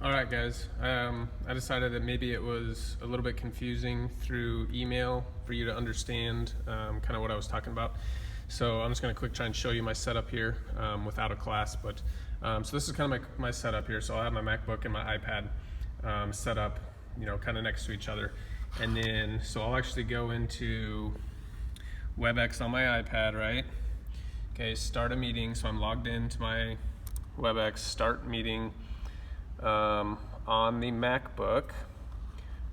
All right, guys. I decided that maybe it was a little bit confusing through email for you to understand kind of what I was talking about. So I'm just going to quick try and show you my setup here without a class. But so this is kind of my setup here. So I'll have my MacBook and my iPad set up, kind of next to each other. And then, so I'll actually go into Webex on my iPad, right? Okay, start a meeting. So I'm logged into my Webex, start meeting. On the MacBook,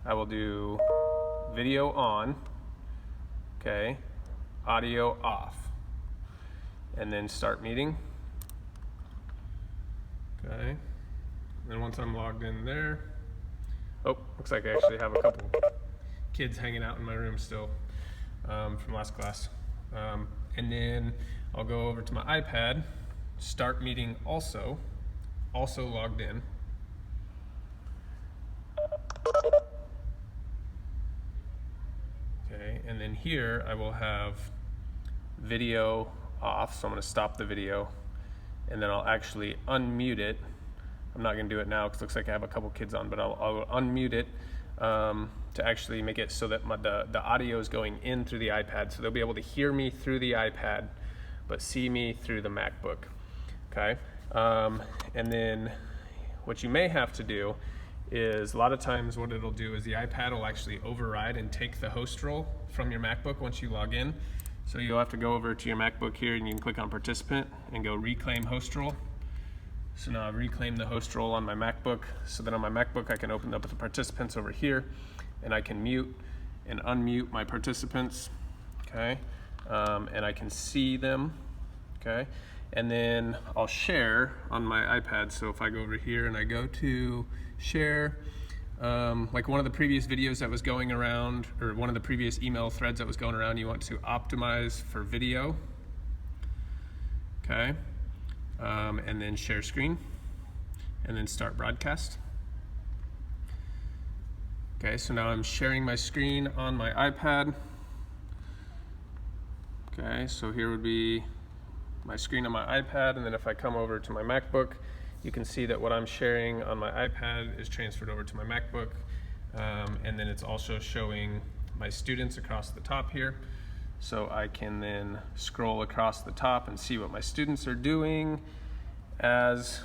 I will do video on, okay, audio off, and then start meeting. Okay, and then once I'm logged in there, oh, looks like I actually have a couple kids hanging out in my room still from last class. And then I'll go over to my iPad, start meeting also logged in. Okay, and then here I will have video off, so I'm going to stop the video, and then I'll actually unmute it. I'm not going to do it now because it looks like I have a couple kids on, but I'll unmute it to actually make it so that the audio is going in through the iPad, so they'll be able to hear me through the iPad, but see me through the MacBook. Okay, and then what you may have to do is a lot of times what it'll do is the iPad will actually override and take the host role from your MacBook once you log in. So you'll have to go over to your MacBook here and you can click on participant and go reclaim host role. So now I've reclaimed the host role on my MacBook, so that on my MacBook I can open up the participants over here and I can mute and unmute my participants, okay? And I can see them, okay? And then I'll share on my iPad. So if I go over here and I go to share, like one of the previous videos that was going around, or one of the previous email threads that was going around, you want to optimize for video, okay? And then share screen, and then start broadcast. Okay, so now I'm sharing my screen on my iPad. Okay, so here would be my screen on my iPad, and then if I come over to my MacBook, you can see that what I'm sharing on my iPad is transferred over to my MacBook, and then it's also showing my students across the top here. So I can then scroll across the top and see what my students are doing as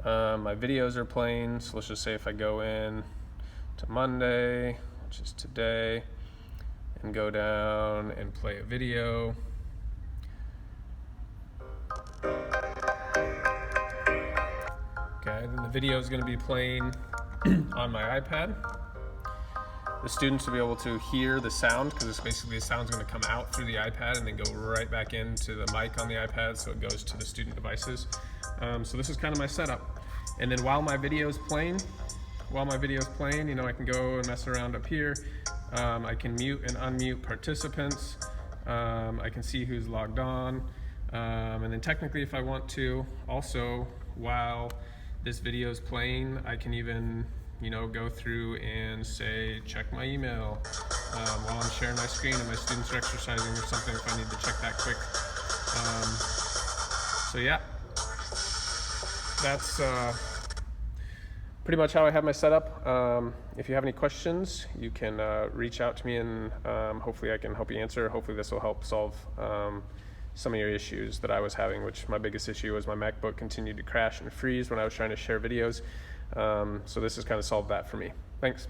my videos are playing. So let's just say if I go in to Monday, which is today, and go down and play a video. Okay, then the video is going to be playing on my iPad. The students will be able to hear the sound, because it's basically the sound's going to come out through the iPad and then go right back into the mic on the iPad, so it goes to the student devices. So this is kind of my setup. And then while my video is playing, I can go and mess around up here. I can mute and unmute participants. I can see who's logged on. And then technically, if I want to, also while this video is playing, I can even go through and say check my email while I'm sharing my screen and my students are exercising or something, if I need to check that quick. So yeah, that's pretty much how I have my setup. If you have any questions, you can reach out to me, and hopefully I can help you answer. Hopefully this will help solve some of your issues that I was having, which my biggest issue was my MacBook continued to crash and freeze when I was trying to share videos. So this has kind of solved that for me. Thanks.